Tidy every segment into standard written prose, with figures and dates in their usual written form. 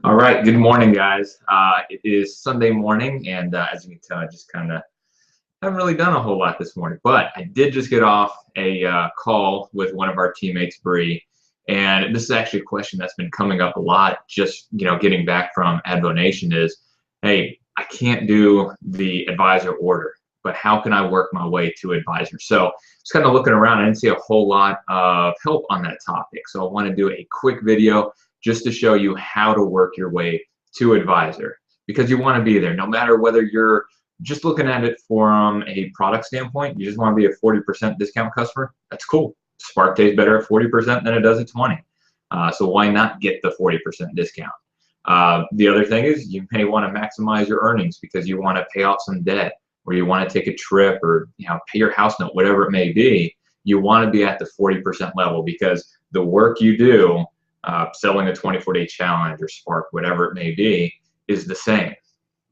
All right, good morning, guys. It is Sunday morning, and as you can tell, I just kind of haven't really done a whole lot this morning. But I did just get off a call with one of our teammates, Bree, and this is actually a question that's been coming up a lot. Just getting back from Advonation is, hey, I can't do the advisor order, but how can I work my way to advisor? So just kind of looking around, I didn't see a whole lot of help on that topic. So I want to do a quick video just to show you how to work your way to advisor, because you want to be there no matter whether you're just looking at it from a product standpoint. You just want to be a 40% discount customer. That's cool. Spark tastes better at 40% than it does at 20. So why not get the 40% discount? The other thing is you may want to maximize your earnings because you want to pay off some debt, or you want to take a trip, or pay your house note, whatever it may be. You want to be at the 40% level because the work you do, selling the 24-day challenge or Spark, whatever it may be, is the same.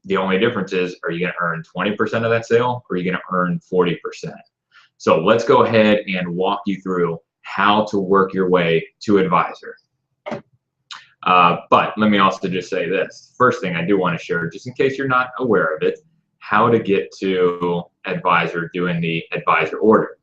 The only difference is, are you going to earn 20% of that sale, or are you going to earn 40%? So let's go ahead and walk you through how to work your way to advisor. But let me also just say this. First thing I do want to share, just in case you're not aware of it, how to get to advisor doing the advisor order.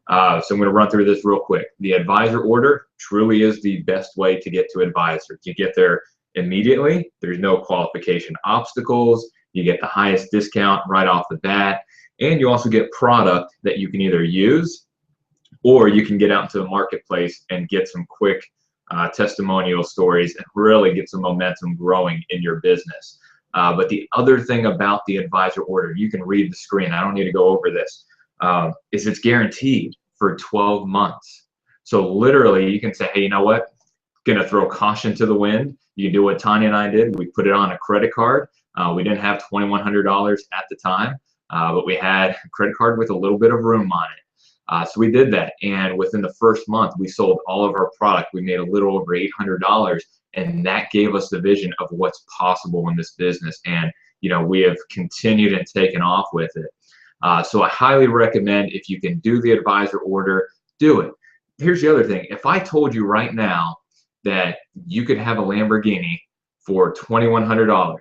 So I'm going to run through this real quick. The advisor order truly is the best way to get to advisor. You get there immediately. There's no qualification obstacles. You get the highest discount right off the bat, and you also get product that you can either use, or you can get out into the marketplace and get some quick testimonial stories and really get some momentum growing in your business. But the other thing about the advisor order, you can read the screen. I don't need to go over this. Is it's guaranteed for 12 months. So literally you can say, hey, you know what? Gonna throw caution to the wind. You do what Tanya and I did. We put it on a credit card. We didn't have $2,100 at the time, but we had a credit card with a little bit of room on it. So we did that, and within the first month, we sold all of our product. We made a little over $800, and that gave us the vision of what's possible in this business. And we have continued and taken off with it. So I highly recommend, if you can do the advisor order, do it. Here's the other thing. If I told you right now that you could have a Lamborghini for $2,100,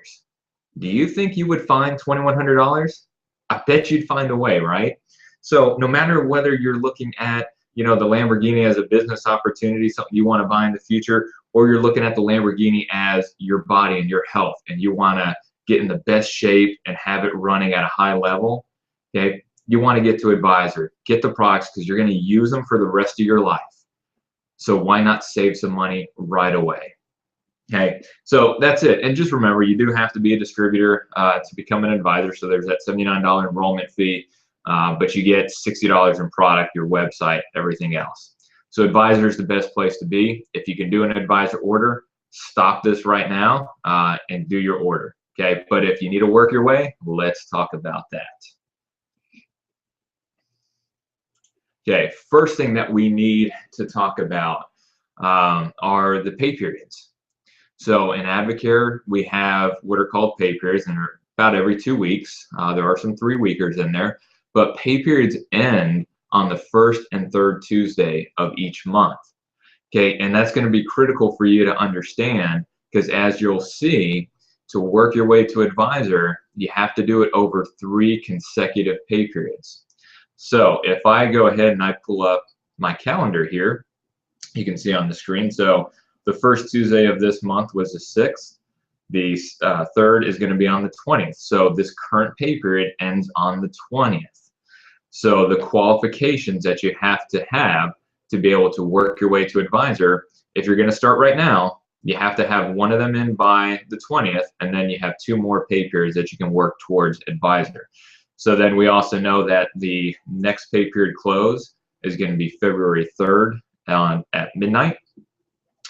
do you think you would find $2,100? I bet you'd find a way, right? So no matter whether you're looking at the Lamborghini as a business opportunity, something you want to buy in the future, or you're looking at the Lamborghini as your body and your health, and you want to get in the best shape and have it running at a high level, okay, you want to get to advisor. Get the products because you're going to use them for the rest of your life. So why not save some money right away? Okay, so that's it. And just remember, you do have to be a distributor to become an advisor. So there's that $79 enrollment fee, but you get $60 in product, your website, everything else. So advisor is the best place to be. If you can do an advisor order, stop this right now and do your order. Okay, but if you need to work your way, let's talk about that. Okay, first thing that we need to talk about are the pay periods. So in Advocare, we have what are called pay periods, and they're about every 2 weeks. There are some 3-weekers in there, but pay periods end on the first and third Tuesday of each month. Okay, and that's going to be critical for you to understand, because as you'll see, to work your way to advisor, you have to do it over 3 consecutive pay periods. So if I go ahead and I pull up my calendar here, you can see on the screen. So the first Tuesday of this month was the 6th. The third is going to be on the 20th. So this current pay period ends on the 20th. So the qualifications that you have to be able to work your way to advisor, if you're going to start right now, you have to have one of them in by the 20th, and then you have 2 more pay periods that you can work towards advisor. So then we also know that the next pay period close is going to be February 3rd at midnight.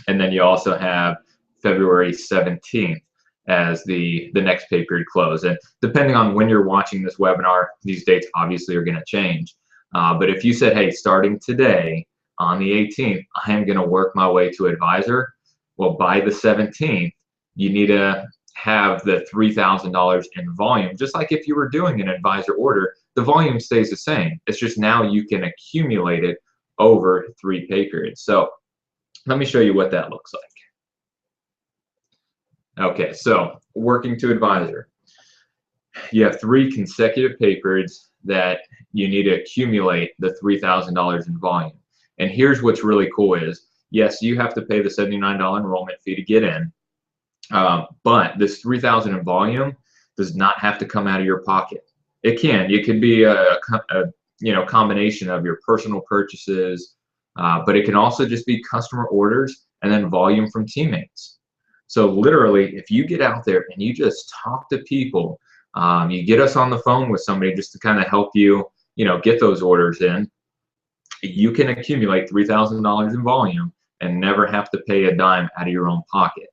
And then you also have February 17th as the next pay period close. And depending on when you're watching this webinar, these dates obviously are going to change. But if you said, hey, starting today on the 18th, I am going to work my way to advisor, well, by the 17th, you need to have the $3,000 in volume. Just like if you were doing an advisor order, the volume stays the same. It's just now you can accumulate it over 3 pay periods. So let me show you what that looks like. Okay, so working to advisor. You have 3 consecutive pay periods that you need to accumulate the $3,000 in volume. And here's what's really cool is, yes, you have to pay the $79 enrollment fee to get in, but this 3,000 in volume does not have to come out of your pocket. It can. It could be a combination of your personal purchases, but it can also just be customer orders and then volume from teammates. So literally, if you get out there and you just talk to people, you get us on the phone with somebody just to kind of help you, get those orders in, you can accumulate $3,000 in volume and never have to pay a dime out of your own pocket.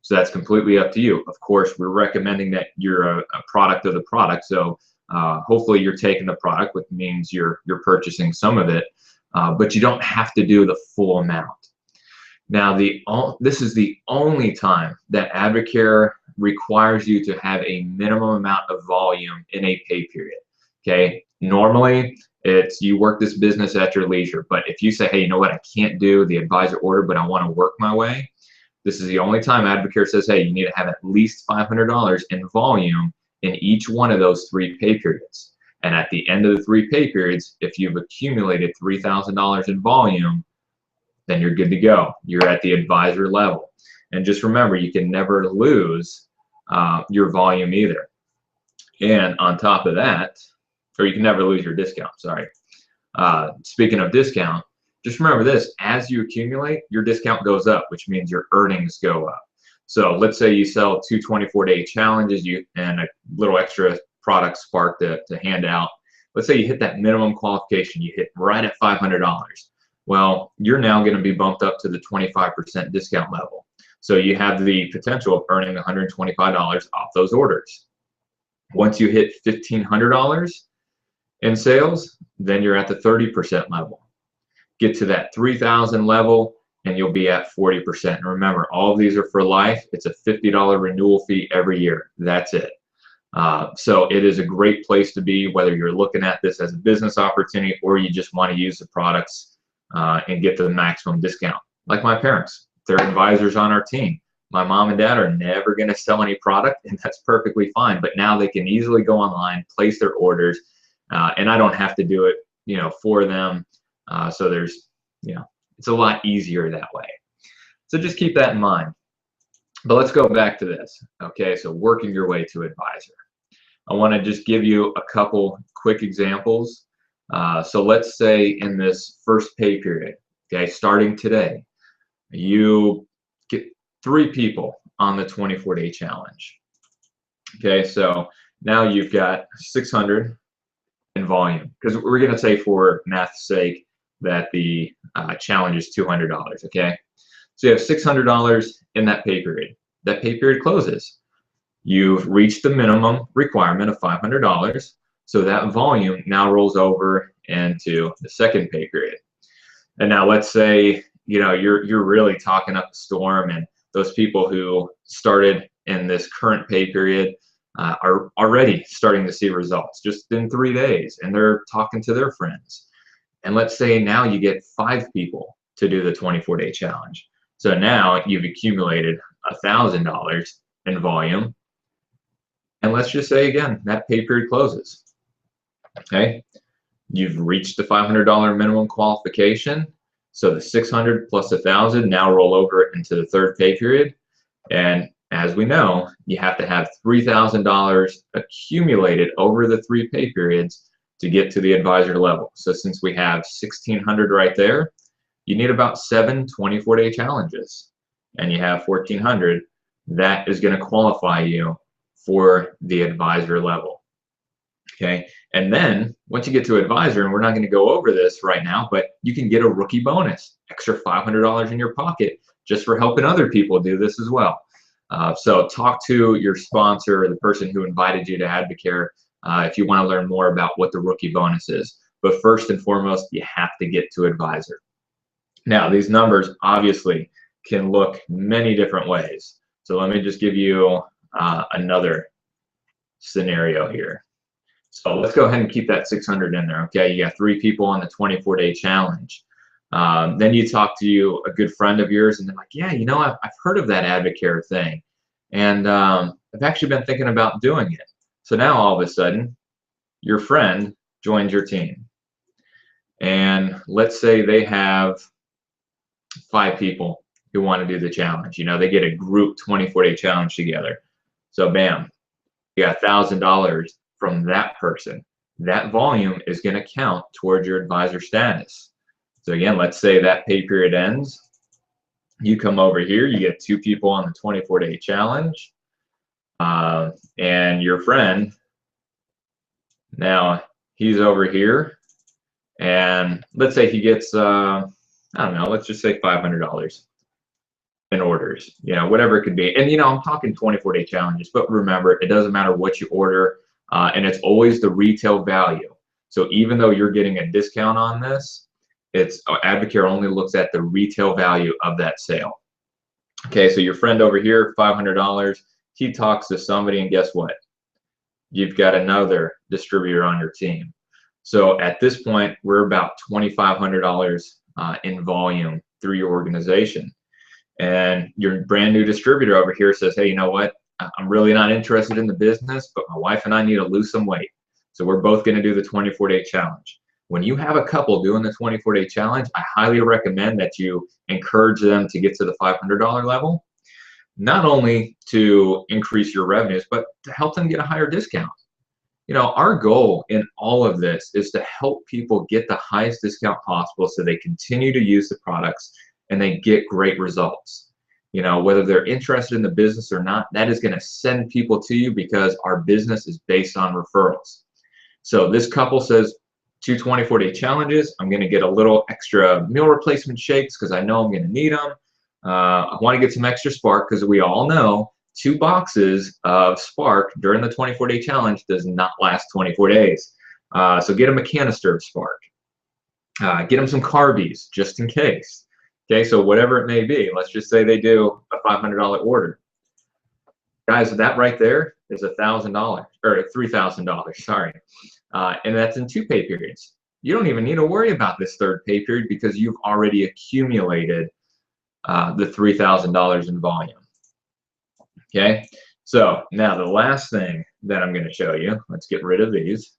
So that's completely up to you. Of course, we're recommending that you're a product of the product. So hopefully you're taking the product, which means you're purchasing some of it, but you don't have to do the full amount. Now, this is the only time that Advocare requires you to have a minimum amount of volume in a pay period. Okay, normally it's you work this business at your leisure, but if you say, hey, you know what, I can't do the advisor order, but I want to work my way, this is the only time Advocare says, hey, you need to have at least $500 in volume in each one of those 3 pay periods. And at the end of the 3 pay periods, if you've accumulated $3,000 in volume, then you're good to go. You're at the advisor level. And just remember, you can never lose your volume either. And on top of that, or you can never lose your discount, sorry. Speaking of discount, just remember this, as you accumulate, your discount goes up, which means your earnings go up. So let's say you sell 2 24-day challenges and a little extra product Spark to hand out. Let's say you hit that minimum qualification, you hit right at $500. Well, you're now going to be bumped up to the 25% discount level. So you have the potential of earning $125 off those orders. Once you hit $1,500 in sales, then you're at the 30% level. Get to that 3,000 level and you'll be at 40%. And remember, all of these are for life. It's a $50 renewal fee every year. That's it. So it is a great place to be, whether you're looking at this as a business opportunity or you just want to use the products and get the maximum discount. Like my parents, they're advisors on our team. My mom and dad are never going to sell any product, and that's perfectly fine. But now they can easily go online, place their orders, and I don't have to do it, for them. So there's, it's a lot easier that way. So just keep that in mind. But let's go back to this. Okay, so working your way to advisor. I want to just give you a couple quick examples. So let's say in this first pay period, okay, starting today, you get 3 people on the 24-day challenge. Okay, so now you've got 600 in volume, because we're going to say for math's sake that the challenge is $200. Okay, so you have $600 in that pay period. That pay period closes. You've reached the minimum requirement of $500, so that volume now rolls over into the second pay period. And now let's say you're really talking up a storm, and those people who started in this current pay period are already starting to see results just in 3 days, and they're talking to their friends. And let's say now you get 5 people to do the 24-day challenge. So now you've accumulated $1,000 in volume. And let's just say again, that pay period closes. Okay, you've reached the $500 minimum qualification. So the 600 plus 1,000 now roll over into the third pay period. And as we know, you have to have $3,000 accumulated over the 3 pay periods to get to the advisor level. So since we have 1,600 right there, you need about 7 24-day challenges, and you have 1,400. That is going to qualify you for the advisor level. Okay, and then once you get to advisor, and we're not going to go over this right now, but you can get a rookie bonus, extra $500 in your pocket just for helping other people do this as well. So talk to your sponsor, or the person who invited you to Advocare, if you want to learn more about what the rookie bonus is. But first and foremost, you have to get to advisor. Now, these numbers obviously can look many different ways. So let me just give you another scenario here. So let's go ahead and keep that 600 in there. Okay, you got 3 people on the 24-day challenge. Then you talk to a good friend of yours, and they're like, yeah, I've heard of that Advocare thing. and I've actually been thinking about doing it. So now all of a sudden, your friend joins your team. And let's say they have 5 people who want to do the challenge. You know, they get a group 24-day challenge together. So bam, you got $1,000 from that person. That volume is going to count towards your advisor status. So again, let's say that pay period ends. You come over here, you get 2 people on the 24-day challenge, and your friend, now he's over here, and let's say he gets, I don't know, let's just say $500 in orders, you know, whatever it could be. And, you know, I'm talking 24-day challenges, but remember, it doesn't matter what you order, and it's always the retail value. So even though you're getting a discount on this, it's Advocare only looks at the retail value of that sale. Okay, so your friend over here, $500, he talks to somebody, and guess what? You've got another distributor on your team. So at this point, we're about $2,500 in volume through your organization. And your brand new distributor over here says, hey, you know what? I'm really not interested in the business, but my wife and I need to lose some weight. So we're both going to do the 24-day challenge. When you have a couple doing the 24-day challenge, I highly recommend that you encourage them to get to the $500 level, not only to increase your revenues, but to help them get a higher discount. You know, our goal in all of this is to help people get the highest discount possible so they continue to use the products and they get great results. You know, whether they're interested in the business or not, that is going to send people to you because our business is based on referrals. So this couple says, 2 24-day challenges. I'm going to get a little extra meal replacement shakes because I know I'm going to need them. I want to get some extra Spark because we all know 2 boxes of Spark during the 24-day challenge does not last 24 days. So get them a canister of Spark. Get them some Carbies just in case. Okay, so whatever it may be, let's just say they do a $500 order. Guys, that right there is $1,000 or $3,000, sorry. And that's in 2 pay periods. You don't even need to worry about this 3rd pay period because you've already accumulated the $3,000 in volume. Okay, so now the last thing that I'm going to show you, let's get rid of these.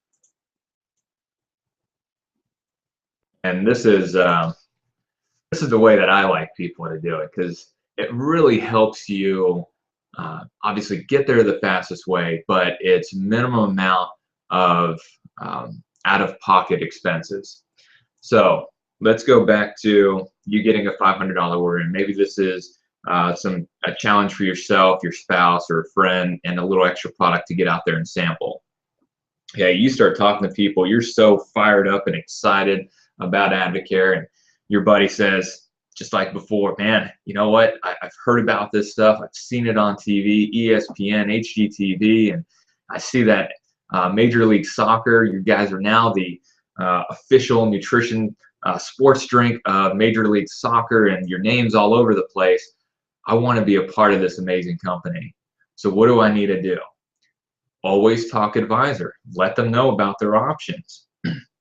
And this is the way that I like people to do it because it really helps you obviously get there the fastest way, but it's minimum amount of out-of-pocket expenses. So let's go back to you getting a $500 order, and maybe this is a challenge for yourself, your spouse, or a friend, and a little extra product to get out there and sample. Yeah, you start talking to people, you're so fired up and excited about Advocare, and your buddy says, just like before, man, you know what? I've heard about this stuff. I've seen it on TV, ESPN, HGTV, and I see that Major League Soccer, you guys are now the official nutrition sports drink of Major League Soccer, and your name's all over the place. I want to be a part of this amazing company. So what do I need to do? Always talk advisor. Let them know about their options.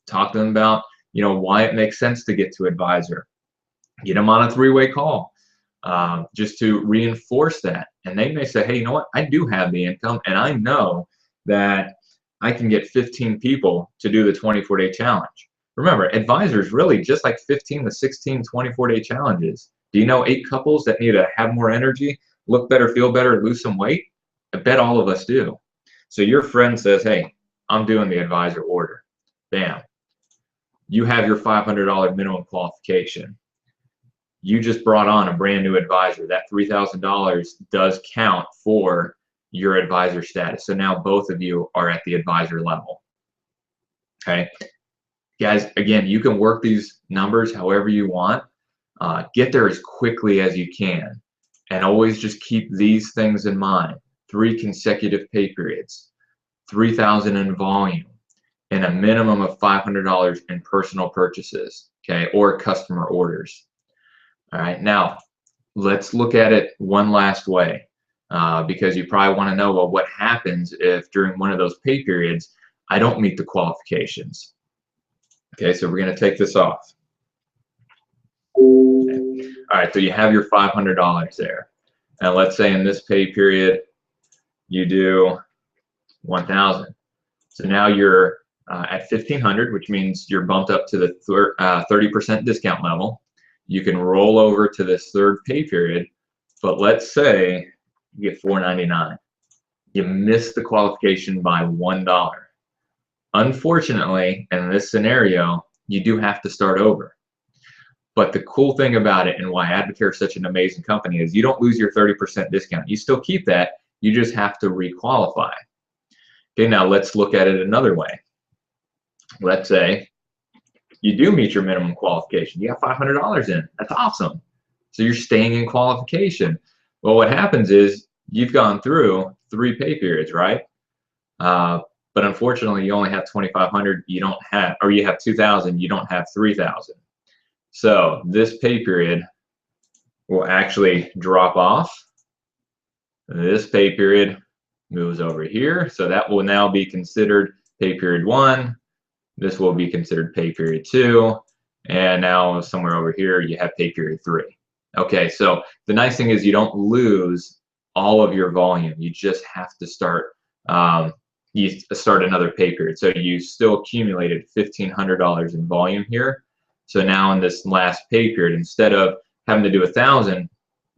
Talk to them about, you know, why it makes sense to get to advisor. Get them on a 3-way call just to reinforce that. And they may say, hey, you know what? I do have the income, and I know that I can get 15 people to do the 24-day challenge. Remember, advisors really just like 15 to 16 24-day challenges. Do you know 8 couples that need to have more energy, look better, feel better, lose some weight? I bet all of us do. So your friend says, hey, I'm doing the advisor order. Bam. You have your $500 minimum qualification. You just brought on a brand new advisor. That $3,000 does count for your advisor status. So now both of you are at the advisor level. Okay. Guys, again, you can work these numbers however you want. Get there as quickly as you can. And always just keep these things in mind. 3 consecutive pay periods, $3,000 in volume, and a minimum of $500 in personal purchases, okay, or customer orders. All right, now let's look at it one last way because you probably want to know, well, what happens if during one of those pay periods I don't meet the qualifications? Okay, so we're going to take this off. Okay. All right, so you have your $500 there. And let's say in this pay period, you do 1,000. So now you're at 1,500, which means you're bumped up to the 30% discount level. You can roll over to this third pay period, but let's say you get $4.99. You miss the qualification by $1. Unfortunately, in this scenario, you do have to start over. But the cool thing about it, and why Advocare is such an amazing company, is you don't lose your 30% discount. You still keep that, you just have to requalify. Okay, now let's look at it another way. Let's say you do meet your minimum qualification. You got $500 in. That's awesome. So you're staying in qualification. Well, what happens is you've gone through 3 pay periods, right? But unfortunately, you only have 2,500. You don't have, or you have 2,000. You don't have 3,000. So this pay period will actually drop off. This pay period moves over here. So that will now be considered pay period 1. This will be considered pay period 2. And now somewhere over here, you have pay period 3. Okay, so the nice thing is you don't lose all of your volume. You just have to start, you start another pay period. So you still accumulated $1,500 in volume here. So now in this last pay period, instead of having to do 1,000,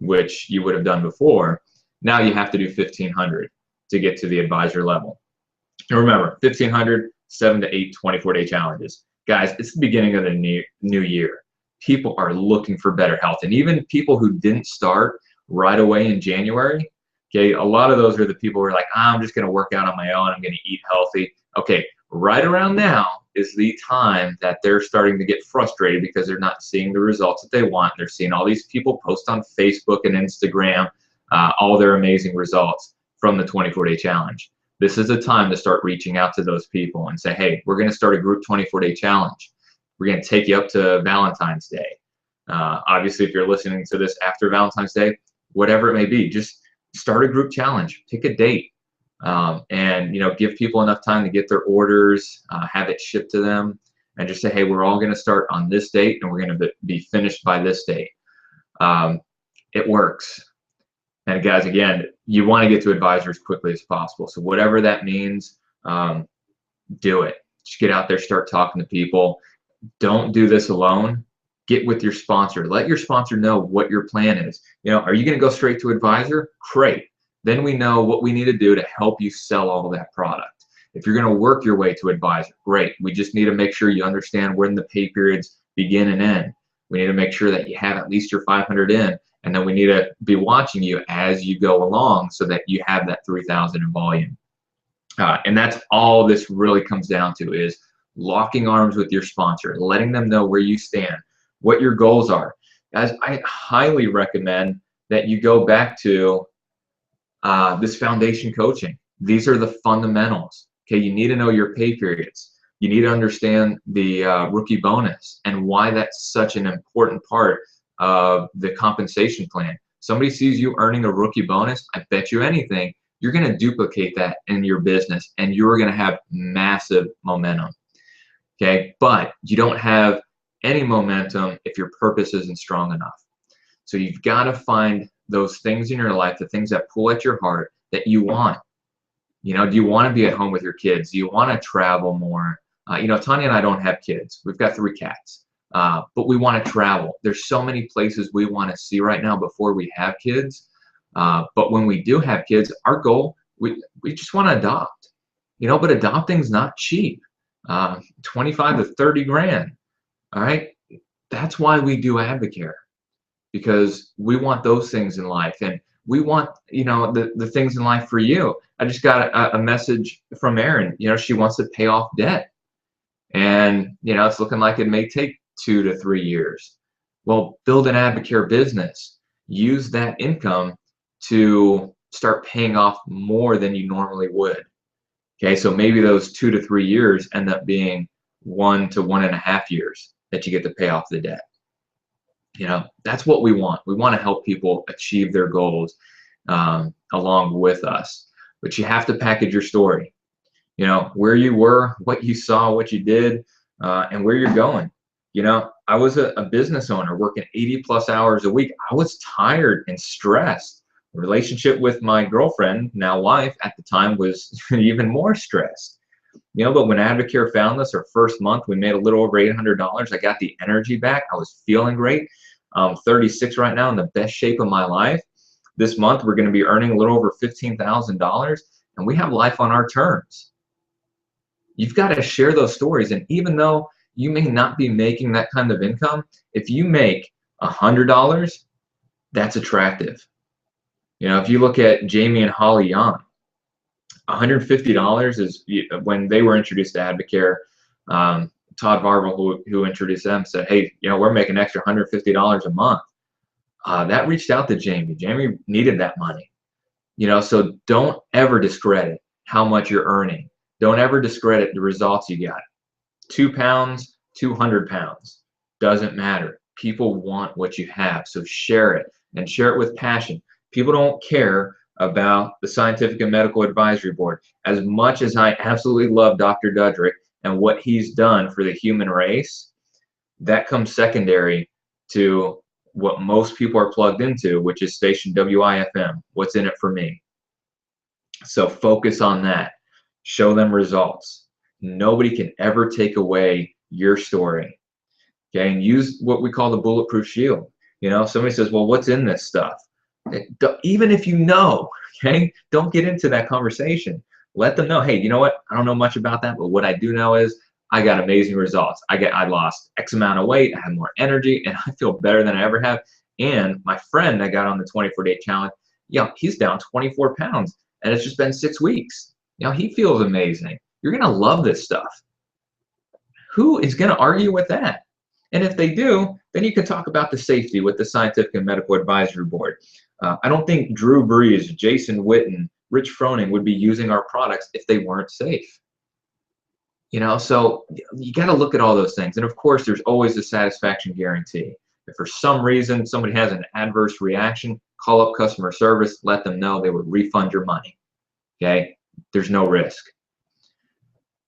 which you would have done before, now you have to do 1,500 to get to the advisor level. And remember, 1,500, 7 to 8 24-day challenges. Guys, it's the beginning of the new year. People are looking for better health. And even people who didn't start right away in January, okay, a lot of those are the people who are like, I'm just going to work out on my own. I'm going to eat healthy. Okay, right around now is the time that they're starting to get frustrated because they're not seeing the results that they want. They're seeing all these people post on Facebook and Instagram all their amazing results from the 24-day challenge. This is a time to start reaching out to those people and say, hey, we're going to start a group 24-day challenge. We're going to take you up to Valentine's Day. Obviously, if you're listening to this after Valentine's Day, whatever it may be, just start a group challenge. Pick a date, and give people enough time to get their orders, have it shipped to them, and just say, hey, we're all going to start on this date, and we're going to be finished by this date. It works. And guys, again, you want to get to advisors as quickly as possible. So whatever that means, do it. Just get out there, start talking to people. Don't do this alone. Get with your sponsor. Let your sponsor know what your plan is. Are you going to go straight to advisor? Great. Then we know what we need to do to help you sell all that product. If you're going to work your way to advisor, great. We just need to make sure you understand when the pay periods begin and end. We need to make sure that you have at least your 500 in, and then we need to be watching you as you go along so that you have that 3,000 in volume. And that's all this really comes down to, is locking arms with your sponsor, letting them know where you stand, what your goals are. Guys, I highly recommend that you go back to this foundation coaching. These are the fundamentals. Okay, you need to know your pay periods. You need to understand the rookie bonus and why that's such an important part of the compensation plan. Somebody sees you earning a rookie bonus, I bet you anything, you're going to duplicate that in your business, and you're going to have massive momentum. Okay, but you don't have any momentum if your purpose isn't strong enough. So you've got to find those things in your life, the things that pull at your heart that you want. Do you want to be at home with your kids? Do you want to travel more? Tanya and I don't have kids. We've got 3 cats, but we want to travel. There's so many places we want to see right now before we have kids. But when we do have kids, our goal, we just want to adopt. But adopting's not cheap. 25 to 30 grand. All right. That's why we do Advocare, because we want those things in life, and we want, the things in life for you. I just got a message from Erin. She wants to pay off debt, and, it's looking like it may take 2 to 3 years. Well, build an Advocare business. Use that income to start paying off more than you normally would. Okay, so maybe those 2 to 3 years end up being 1 to 1.5 years that you get to pay off the debt. That's what we want. We want to help people achieve their goals along with us. But you have to package your story. Where you were, what you saw, what you did, and where you're going. I was a business owner working 80+ hours a week. I was tired and stressed. Relationship with my girlfriend, now wife, at the time was even more stressed. But when Advocare found us, our first month, we made a little over $800. I got the energy back. I was feeling great. 36 right now, in the best shape of my life. This month, we're going to be earning a little over $15,000, and we have life on our terms. You've got to share those stories, and even though you may not be making that kind of income, if you make $100, that's attractive. If you look at Jamie and Holly Young, $150 is, when they were introduced to Advocare, Todd Varvel, who introduced them, said, hey, we're making an extra $150 a month. That reached out to Jamie. Jamie needed that money. So don't ever discredit how much you're earning. Don't ever discredit the results you got. 2 pounds, 200 pounds, doesn't matter. People want what you have, so share it, and share it with passion. People don't care about the Scientific and Medical Advisory Board. As much as I absolutely love Dr. Dudrick and what he's done for the human race, that comes secondary to what most people are plugged into, which is station WIFM. What's in it for me? So focus on that. Show them results. Nobody can ever take away your story. Okay, and use what we call the bulletproof shield. Somebody says, well, what's in this stuff? Even if you know, okay, don't get into that conversation. Let them know, hey, you know what? I don't know much about that, but what I do know is I got amazing results. I lost X amount of weight, I had more energy, and I feel better than I ever have. And my friend that got on the 24-day challenge, he's down 24 pounds, and it's just been 6 weeks. He feels amazing. You're gonna love this stuff. Who is gonna argue with that? And if they do, then you can talk about the safety with the Scientific and Medical Advisory Board. I don't think Drew Brees, Jason Witten, Rich Froning would be using our products if they weren't safe. So you got to look at all those things. And of course, there's always a satisfaction guarantee. If for some reason somebody has an adverse reaction, call up customer service, let them know, they would refund your money. Okay? There's no risk.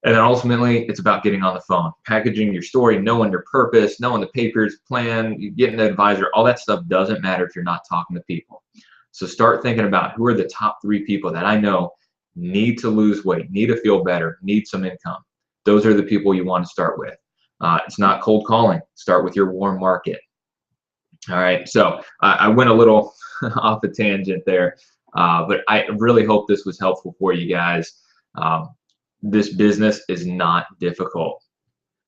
And then ultimately, it's about getting on the phone, packaging your story, knowing your purpose, knowing the papers, plan, getting an advisor. All that stuff doesn't matter if you're not talking to people. So start thinking about who are the top 3 people that I know need to lose weight, need to feel better, need some income. Those are the people you want to start with. It's not cold calling. Start with your warm market. All right, so I went a little off a tangent there, but I really hope this was helpful for you guys. This business is not difficult.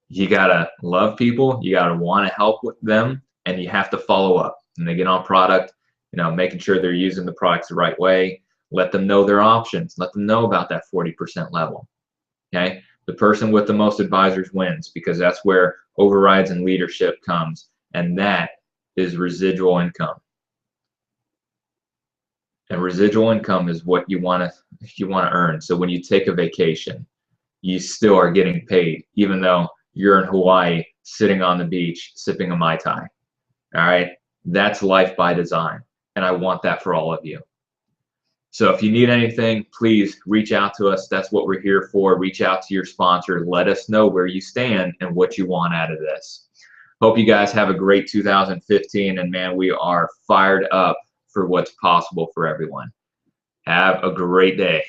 You gotta love people, you gotta want to help with them, and you have to follow up. When they get on product, making sure they're using the products the right way. Let them know their options. Let them know about that 40% level. Okay, the person with the most advisors wins, because that's where overrides and leadership comes, and that is residual income. And residual income is what you want to earn. So when you take a vacation, you still are getting paid, even though you're in Hawaii sitting on the beach sipping a Mai Tai. All right, that's life by design, and I want that for all of you. So if you need anything, please reach out to us. That's what we're here for. Reach out to your sponsor. Let us know where you stand and what you want out of this. Hope you guys have a great 2015, and man, we are fired up for what's possible for everyone. Have a great day.